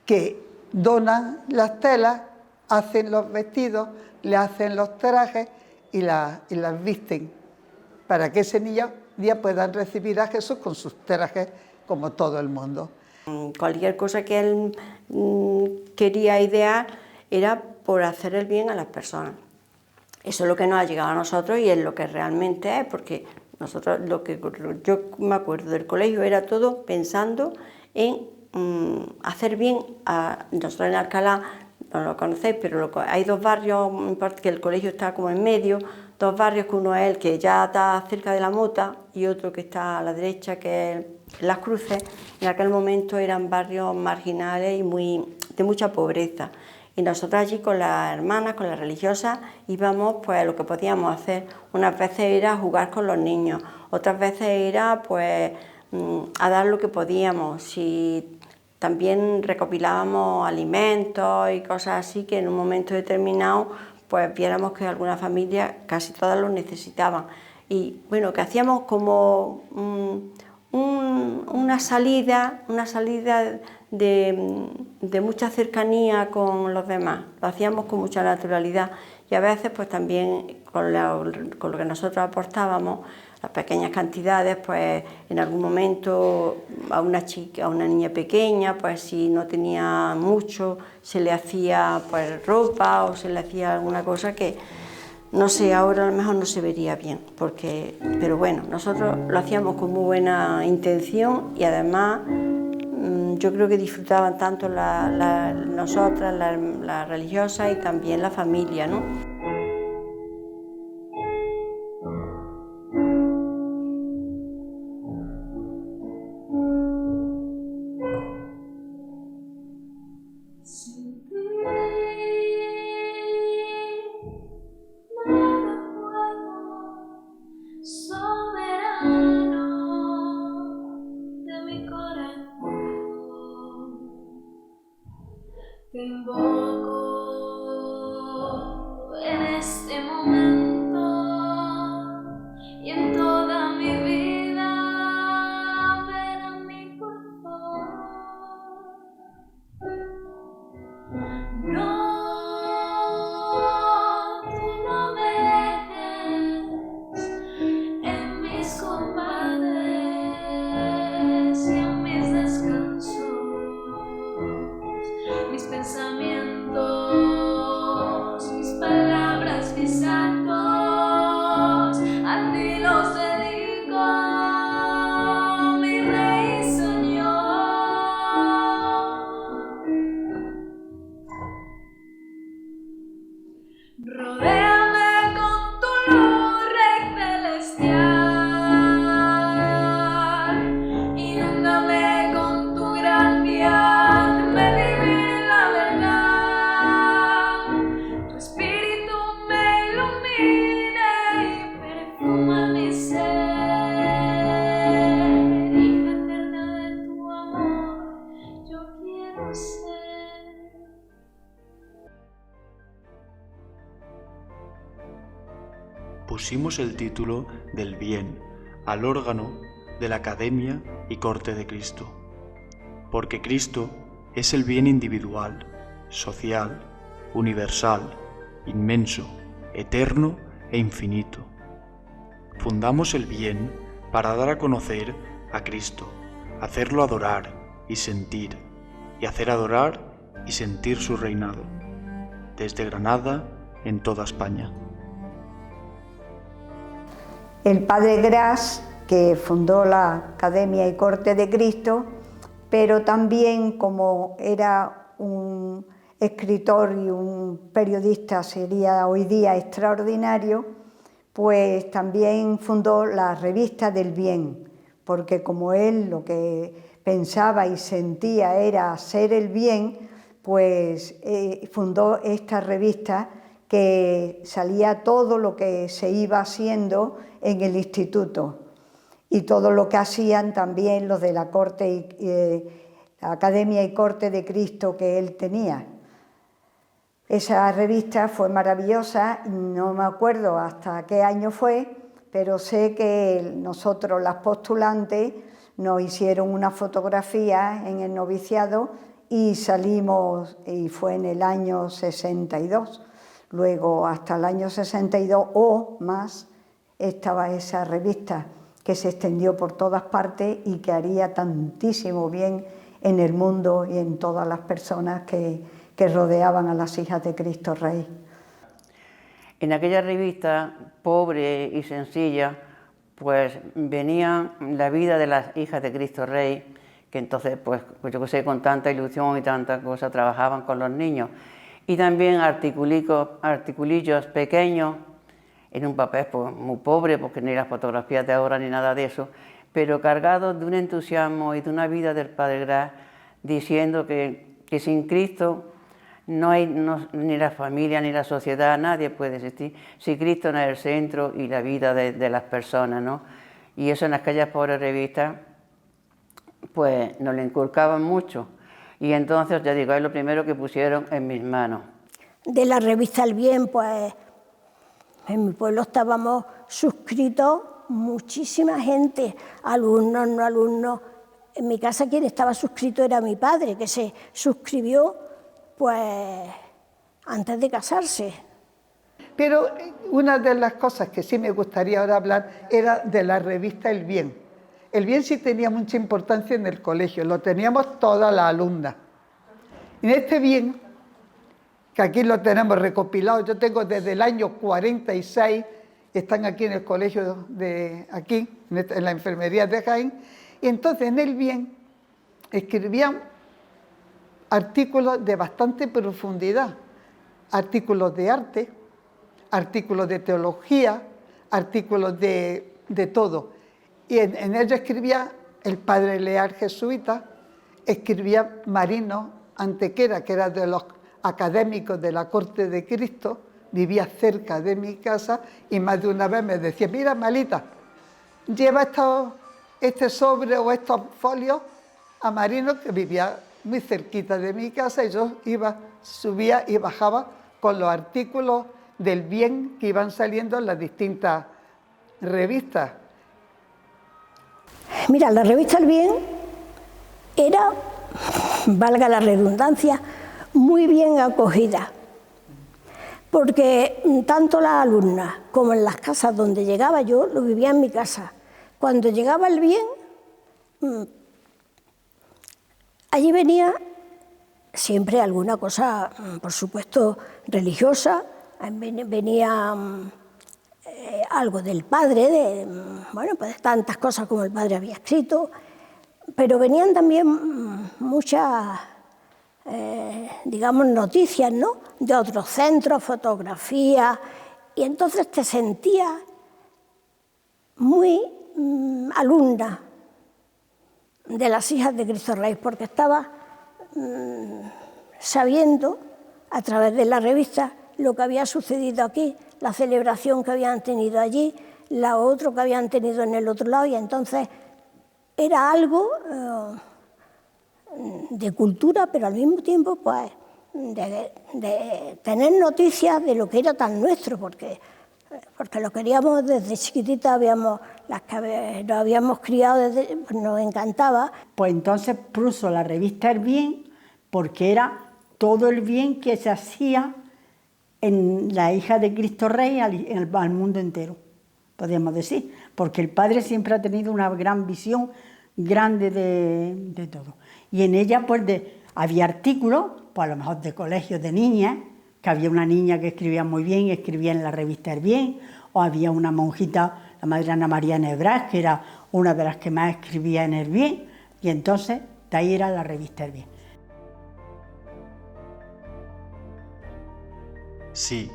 S9: que donan las telas, hacen los vestidos, le hacen los trajes y las visten, para que ese día puedan recibir a Jesús con sus trajes como todo el mundo.
S8: Cualquier cosa que él quería idear era por hacer el bien a las personas. Eso es lo que nos ha llegado a nosotros y es lo que realmente es, porque nosotros, yo me acuerdo del colegio, era todo pensando en hacer bien a nosotros en Alcalá. No lo conocéis, pero hay dos barrios, que el colegio está como en medio, dos barrios, que uno es el que ya está cerca de la Mota y otro que está a la derecha, que es Las Cruces. En aquel momento eran barrios marginales y de mucha pobreza. Y nosotros allí con las hermanas, con las religiosas, íbamos pues lo que podíamos hacer. Unas veces era jugar con los niños, otras veces era pues a dar lo que podíamos. Si también recopilábamos alimentos y cosas así que en un momento determinado pues viéramos que alguna familia, casi todas lo necesitaban. Y bueno, que hacíamos como una salida de mucha cercanía con los demás. Lo hacíamos con mucha naturalidad y a veces pues también con lo que nosotros aportábamos, las pequeñas cantidades, pues en algún momento a una niña pequeña, pues si no tenía mucho, se le hacía pues ropa o se le hacía alguna cosa que, no sé, ahora a lo mejor no se vería bien, pero bueno, nosotros lo hacíamos con muy buena intención y además yo creo que disfrutaban tanto nosotras, las religiosas y también la familia, ¿no?
S10: Te invoco,
S1: pusimos el título del bien al órgano de la Academia y Corte de Cristo, porque Cristo es el bien individual, social, universal, inmenso, eterno e infinito. Fundamos el bien para dar a conocer a Cristo, hacerlo adorar y sentir, y hacer adorar y sentir su reinado, desde Granada en toda España.
S2: El padre Gras, que fundó la Academia y Corte de Cristo, pero también como era un escritor y un periodista, sería hoy día extraordinario, pues también fundó la Revista del Bien, porque como él lo que pensaba y sentía era hacer el bien, pues fundó esta revista que salía todo lo que se iba haciendo en el instituto y todo lo que hacían también los de la la Academia y Corte de Cristo que él tenía. Esa revista fue maravillosa, no me acuerdo hasta qué año fue, pero sé que nosotros, las postulantes, nos hicieron una fotografía en el noviciado y salimos, y fue en el año 62. Luego, hasta el año 62 o más, estaba esa revista que se extendió por todas partes y que haría tantísimo bien en el mundo y en todas las personas que rodeaban a las hijas de Cristo Rey.
S4: En aquella revista, pobre y sencilla, pues venía la vida de las hijas de Cristo Rey, que entonces, pues yo que sé, con tanta ilusión y tanta cosa trabajaban con los niños. Y también articulillos pequeños, en un papel pues, muy pobre, porque ni las fotografías de ahora ni nada de eso, pero cargados de un entusiasmo y de una vida del Padre Gras, diciendo que sin Cristo no hay ni la familia ni la sociedad, nadie puede existir, si Cristo no es el centro y la vida de las personas, ¿no? Y eso en aquellas pobres revistas, pues nos lo inculcaban mucho. Y entonces, ya digo, es lo primero que pusieron en mis manos.
S7: De la revista El Bien, pues en mi pueblo estábamos suscritos muchísima gente, alumnos, no alumnos. En mi casa quien estaba suscrito era mi padre, que se suscribió pues antes de casarse.
S9: Pero una de las cosas que sí me gustaría ahora hablar era de la revista El Bien. El Bien sí tenía mucha importancia en el colegio, lo teníamos todas las alumnas. En este Bien, que aquí lo tenemos recopilado, yo tengo desde el año 46, están aquí en el colegio de aquí, en la enfermería de Jaén, y entonces en El Bien escribían artículos de bastante profundidad, artículos de arte, artículos de teología, artículos de todo. Y en ello escribía el padre Leal jesuita, escribía Marino Antequera, que era de los académicos de la Corte de Cristo, vivía cerca de mi casa y más de una vez me decía, mira Malita, lleva este sobre o estos folios a Marino, que vivía muy cerquita de mi casa, y yo subía y bajaba con los artículos del Bien que iban saliendo en las distintas revistas.
S7: Mira, la revista El Bien era, valga la redundancia, muy bien acogida, porque tanto las alumnas como en las casas donde llegaba yo, lo vivía en mi casa. Cuando llegaba El Bien, allí venía siempre alguna cosa, por supuesto, religiosa, venía algo del padre, bueno, pues tantas cosas como el padre había escrito, pero venían también muchas, digamos, noticias, ¿no?, de otros centros, fotografías, y entonces te sentías muy alumna de las hijas de Cristo Rey, porque estaba sabiendo a través de la revista lo que había sucedido aquí, la celebración que habían tenido allí, la otra que habían tenido en el otro lado, y entonces era algo de cultura, pero al mismo tiempo pues de tener noticias de lo que era tan nuestro, porque porque lo queríamos desde chiquitita, las que nos habíamos criado, pues nos encantaba.
S6: Pues entonces puso la revista El Bien, porque era todo el bien que se hacía en la hija de Cristo Rey al mundo entero, podríamos decir, porque el Padre siempre ha tenido una gran visión grande de todo. Y en ella pues había artículos, pues a lo mejor de colegios de niñas, que había una niña que escribía muy bien y escribía en la revista El Bien, o había una monjita, la Madre Ana María Nebrás, que era una de las que más escribía en El Bien, y entonces de ahí era la revista El Bien.
S1: Sí,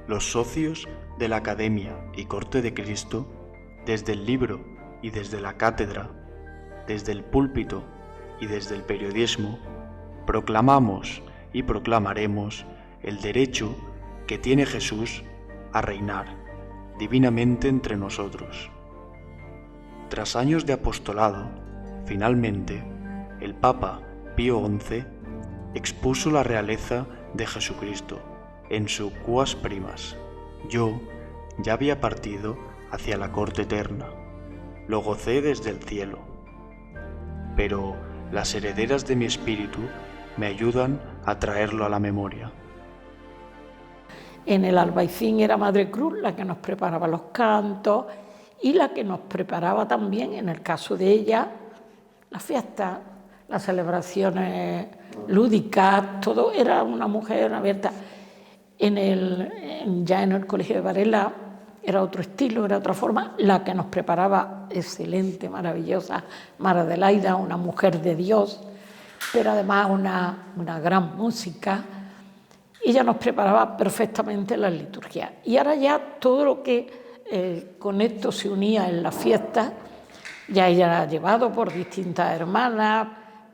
S1: los socios de la Academia y Corte de Cristo, desde el libro y desde la cátedra, desde el púlpito y desde el periodismo, proclamamos y proclamaremos el derecho que tiene Jesús a reinar divinamente entre nosotros. Tras años de apostolado, finalmente, el Papa Pío XI expuso la realeza de Jesucristo en su Quas Primas. Yo ya había partido hacia la corte eterna, lo gocé desde el cielo, pero las herederas de mi espíritu me ayudan a traerlo a la memoria.
S10: En el Albaicín era Madre Cruz la que nos preparaba los cantos y la que nos preparaba también, en el caso de ella, las fiestas, las celebraciones lúdicas, todo. Era una mujer abierta. Ya en el Colegio de Varela era otro estilo, era otra forma. La que nos preparaba, excelente, maravillosa, Mara Adelaida, una mujer de Dios, pero además una gran música. Ella nos preparaba perfectamente la liturgia. Y ahora ya todo lo que con esto se unía en las fiestas, ya ella la ha llevado por distintas hermanas.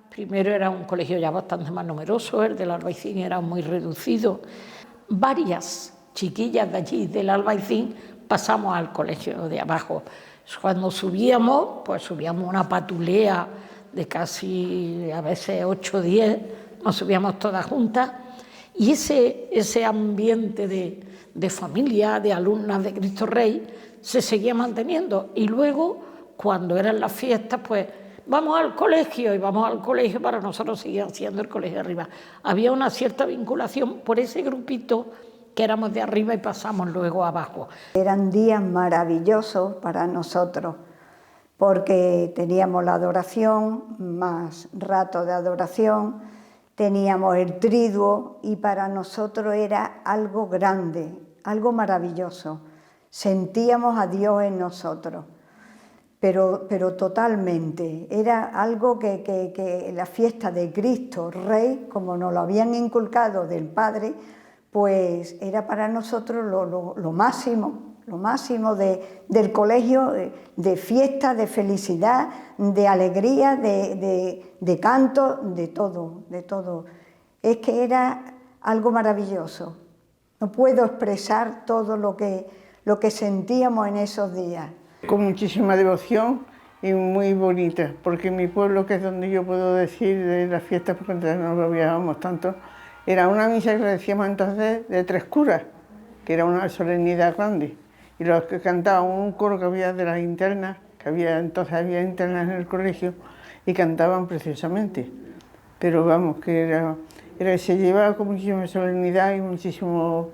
S10: Primero era un colegio ya bastante más numeroso, el del Albaicín era muy reducido. Varias chiquillas de allí, del Albaicín, pasamos al colegio de abajo. Cuando subíamos, pues subíamos una patulea de casi, a veces 8 o 10, nos subíamos todas juntas, y ese ambiente de familia, de alumnas de Cristo Rey, se seguía manteniendo. Y luego, cuando eran las fiestas, pues vamos al colegio, y vamos al colegio, para nosotros seguía siendo el colegio de arriba. Había una cierta vinculación por ese grupito que éramos de arriba y pasamos luego abajo.
S2: Eran días maravillosos para nosotros, porque teníamos la adoración, más rato de adoración, teníamos el triduo, y para nosotros era algo grande, algo maravilloso. Sentíamos a Dios en nosotros, pero totalmente. Era algo que la fiesta de Cristo Rey, como nos lo habían inculcado del Padre, pues era para nosotros lo máximo del colegio, de fiesta, de felicidad, de alegría, de canto, de todo. Es que era algo maravilloso. No puedo expresar todo lo que sentíamos en esos días.
S5: Con muchísima devoción y muy bonita, porque mi pueblo, que es donde yo puedo decir de las fiestas, porque antes no lo viajábamos tanto, era una misa que decíamos entonces de 3 curas, que era una solemnidad grande. Y los que cantaban, un coro que había de las internas, entonces había internas en el colegio, y cantaban preciosamente. Pero vamos, que se llevaba con muchísima solemnidad y muchísimo,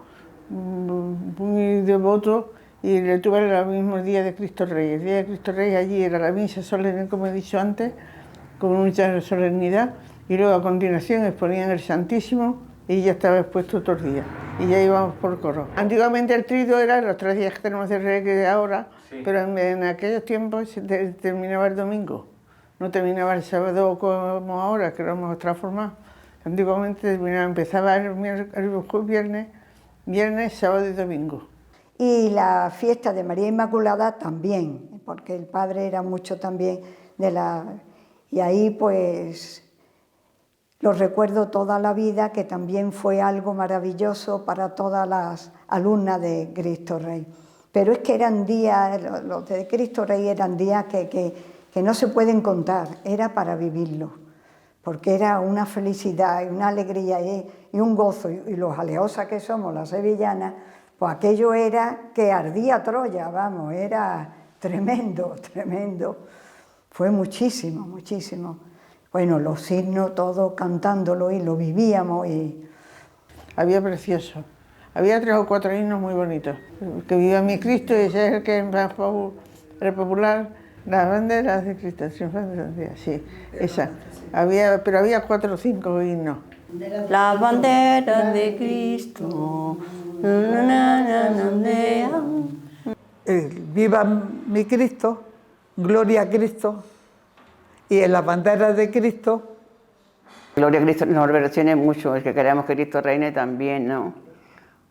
S5: muy devoto, y le tuve el mismo día de Cristo Rey. El día de Cristo Rey allí era la misa solemne, como he dicho antes, con mucha solemnidad, y luego a continuación exponían el Santísimo, y ya estaba expuesto otros días, y ya íbamos por coro. Antiguamente el triduo era los 3 días que tenemos de Reyes ahora, sí. Pero en aquellos tiempos terminaba el domingo, no terminaba el sábado como ahora, que lo hemos transformado. Antiguamente empezaba el viernes, sábado y domingo.
S2: Y la fiesta de María Inmaculada también, porque el Padre era mucho también y ahí pues lo recuerdo toda la vida, que también fue algo maravilloso para todas las alumnas de Cristo Rey. Pero es que eran días, los de Cristo Rey eran días que no se pueden contar, era para vivirlos, porque era una felicidad y una alegría y un gozo, y los aleosas que somos, las sevillanas, Pues aquello era que ardía Troya, vamos, era tremendo, tremendo. Fue muchísimo, muchísimo. Bueno, los himnos, todos cantándolo y lo vivíamos.
S5: Había precioso. Había 3 o 4 himnos muy bonitos. Que viva mi Cristo, ese es el que es más popular. Las banderas de Cristo, sí, esa. Pero había 4 o 5 himnos.
S8: Las banderas de Cristo.
S9: Viva mi Cristo, gloria a Cristo, y en las banderas de Cristo.
S4: Gloria a Cristo nos versione mucho, es que queremos que Cristo reine también, ¿no?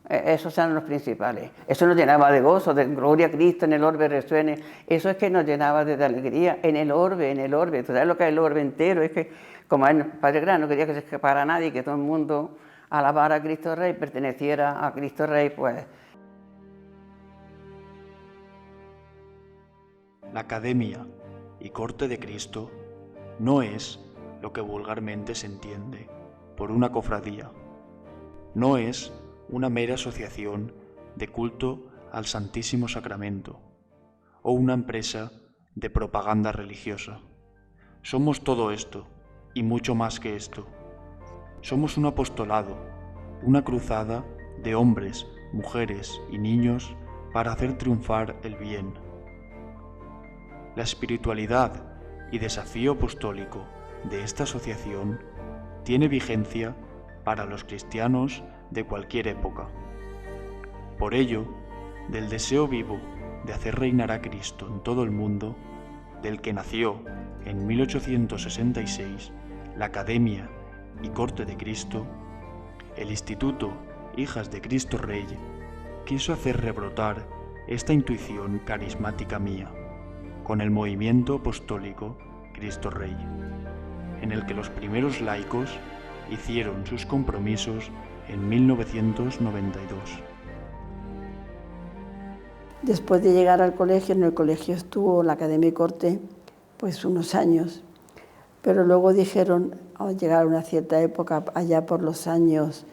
S4: Esos eran los principales. Eso nos llenaba de gozo, de gloria a Cristo, en el orbe resuene. Eso es que nos llenaba de alegría, en el orbe, en el orbe. ¿Tú sabes lo que es el orbe entero? Es que, como el Padre Gran no quería que se escapara nadie, que todo el mundo alabara a Cristo Rey, perteneciera a Cristo Rey, pues.
S1: La Academia y Corte de Cristo no es lo que vulgarmente se entiende por una cofradía. No es una mera asociación de culto al Santísimo Sacramento o una empresa de propaganda religiosa. Somos todo esto y mucho más que esto. Somos un apostolado, una cruzada de hombres, mujeres y niños para hacer triunfar el bien. La espiritualidad y desafío apostólico de esta asociación tiene vigencia para los cristianos de cualquier época. Por ello, del deseo vivo de hacer reinar a Cristo en todo el mundo, del que nació en 1866 la Academia y Corte de Cristo, el Instituto Hijas de Cristo Rey quiso hacer rebrotar esta intuición carismática mía con el movimiento apostólico Cristo Rey, en el que los primeros laicos hicieron sus compromisos en 1992.
S3: Después de llegar al colegio, en el colegio estuvo la Academia y Corte pues unos años, pero luego dijeron, al llegar a una cierta época, allá por los años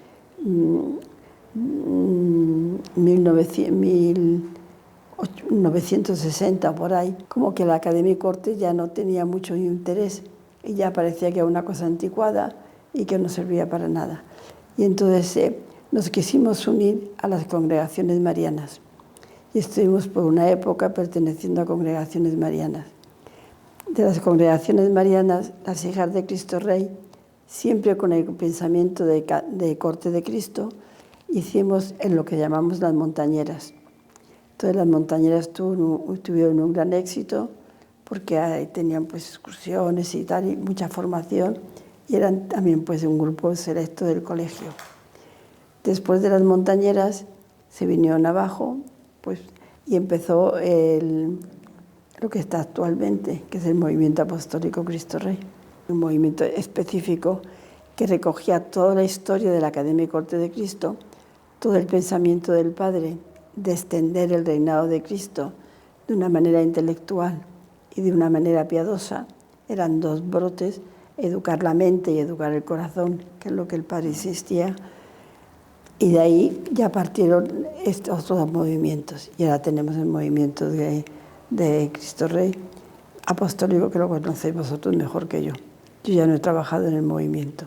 S3: 1960 por ahí, como que la Academia y Corte ya no tenía mucho interés y ya parecía que era una cosa anticuada y que no servía para nada. Y entonces nos quisimos unir a las congregaciones marianas y estuvimos por una época perteneciendo a congregaciones marianas. De las congregaciones marianas, las Hijas de Cristo Rey, siempre con el pensamiento de Corte de Cristo, hicimos en lo que llamamos las montañeras. Entonces las montañeras tuvieron un gran éxito porque tenían pues excursiones y tal, y mucha formación, y eran también pues un grupo selecto del colegio. Después de las montañeras se vinieron abajo pues, y empezó lo que está actualmente, que es el Movimiento Apostólico Cristo Rey, un movimiento específico que recogía toda la historia de la Academia y Corte de Cristo, todo el pensamiento del Padre de extender el reinado de Cristo de una manera intelectual y de una manera piadosa. Eran 2 brotes, educar la mente y educar el corazón, que es lo que el Padre insistía. Y de ahí ya partieron estos 2 movimientos. Y ahora tenemos el movimiento de Cristo Rey apostólico, que lo conocéis vosotros mejor que yo. Yo ya no he trabajado en el movimiento.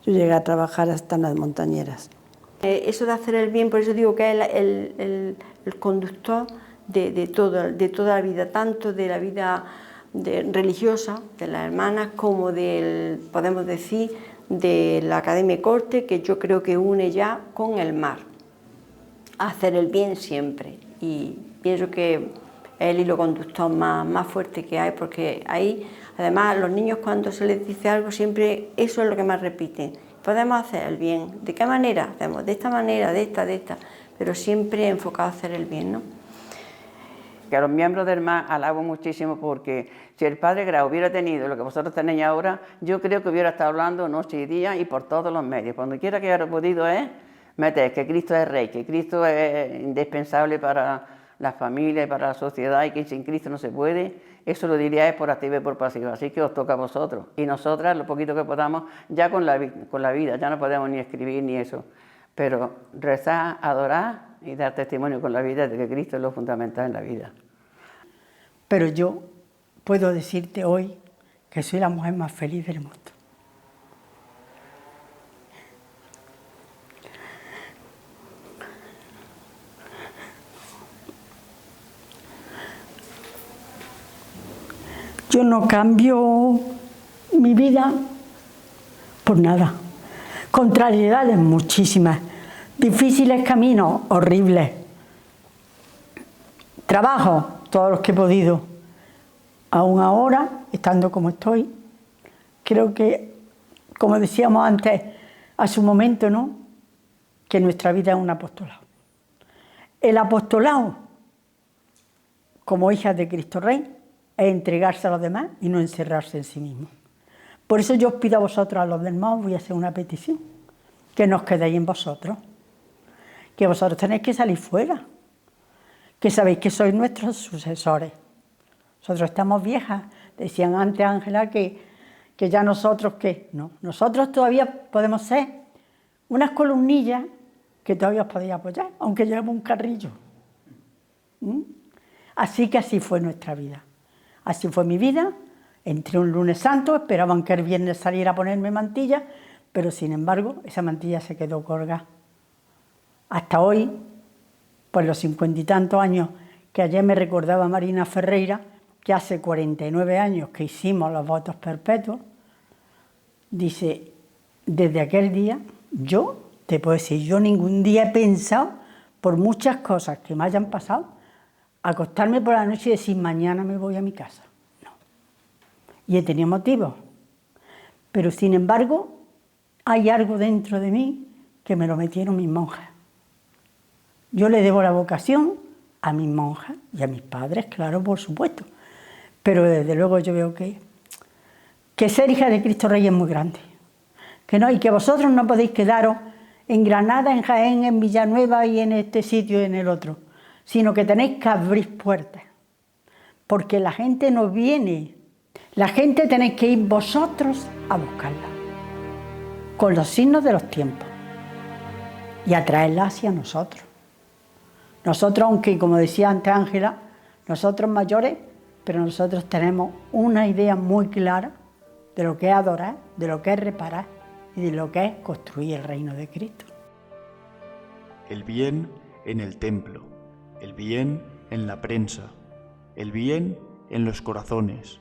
S3: Yo llegué a trabajar hasta en las montañeras.
S8: Eso de hacer el bien, por eso digo que es el conductor de toda la vida, tanto de la vida religiosa de las hermanas como podemos decir, de la Academia y Corte, que yo creo que une ya con el mar. Hacer el bien siempre. Y pienso que es el hilo conductor más fuerte que hay, porque ahí, además, los niños cuando se les dice algo, siempre eso es lo que más repiten. Podemos hacer el bien. ¿De qué manera? Hacemos de esta manera, de esta, pero siempre enfocado a hacer el bien, ¿no?
S4: Que a los miembros del MAS alabo muchísimo, porque si el Padre Grau hubiera tenido lo que vosotros tenéis ahora, yo creo que hubiera estado hablando noche y día y por todos los medios. Cuando quiera que hubiera podido meter que Cristo es Rey, que Cristo es indispensable para la familia y para la sociedad y que sin Cristo no se puede, eso lo diría por activa y por pasiva. Así que os toca a vosotros. Y nosotras, lo poquito que podamos, ya con la vida, ya no podemos ni escribir ni eso. Pero rezar, adorar y dar testimonio con la vida de que Cristo es lo fundamental en la vida.
S6: Pero yo puedo decirte hoy que soy la mujer más feliz del mundo. Yo no cambio mi vida por nada. Contrariedades muchísimas, difíciles caminos, horribles. Trabajo, todos los que he podido. Aún ahora, estando como estoy, creo que, como decíamos antes, a su momento, ¿no?, que nuestra vida es un apostolado. El apostolado, como hijas de Cristo Rey, es entregarse a los demás y no encerrarse en sí mismo. Por eso yo os pido a vosotros, a los demás, os voy a hacer una petición, que no os quedéis en vosotros, que vosotros tenéis que salir fuera, que sabéis que sois nuestros sucesores. Nosotros estamos viejas, decían antes Ángela que ya nosotros, ¿qué? No, nosotros todavía podemos ser unas columnillas que todavía os podéis apoyar, aunque llevemos un carrillo. Así que así fue nuestra vida. Así fue mi vida. Entré un lunes santo, esperaban que el viernes saliera a ponerme mantilla, pero sin embargo esa mantilla se quedó colgada. Hasta hoy, pues los 50 y tantos años que ayer me recordaba Marina Ferreira, que hace 49 años que hicimos los votos perpetuos, dice, desde aquel día, yo te puedo decir, yo ningún día he pensado, por muchas cosas que me hayan pasado, acostarme por la noche y decir, mañana me voy a mi casa. No. Y he tenido motivos. Pero sin embargo, hay algo dentro de mí que me lo metieron mis monjas. Yo le debo la vocación a mis monjas y a mis padres, claro, por supuesto. Pero desde luego yo veo que ser hija de Cristo Rey es muy grande. Que no, y que vosotros no podéis quedaros en Granada, en Jaén, en Villanueva y en este sitio y en el otro, sino que tenéis que abrir puertas. Porque la gente no viene. La gente tenéis que ir vosotros a buscarla. Con los signos de los tiempos. Y atraerla hacia nosotros. Nosotros, aunque como decía antes Ángela, nosotros mayores, pero nosotros tenemos una idea muy clara de lo que es adorar, de lo que es reparar y de lo que es construir el reino de Cristo.
S1: El bien en el templo, el bien en la prensa, el bien en los corazones,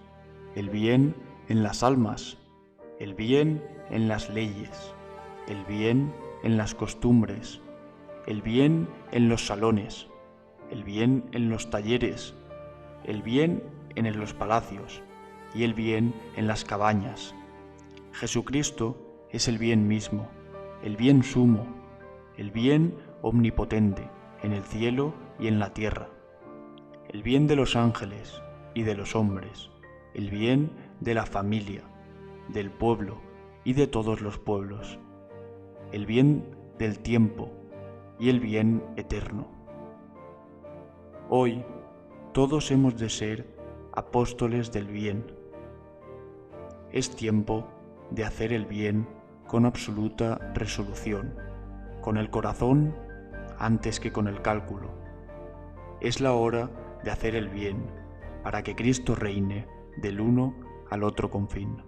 S1: el bien en las almas, el bien en las leyes, el bien en las costumbres, el bien en los salones, el bien en los talleres, el bien en los palacios y el bien en las cabañas. Jesucristo es el bien mismo, el bien sumo, el bien omnipotente en el cielo y en la tierra, el bien de los ángeles y de los hombres, el bien de la familia, del pueblo y de todos los pueblos, el bien del tiempo y el bien eterno. Hoy todos hemos de ser apóstoles del bien. Es tiempo de hacer el bien con absoluta resolución, con el corazón antes que con el cálculo. Es la hora de hacer el bien para que Cristo reine del uno al otro confín.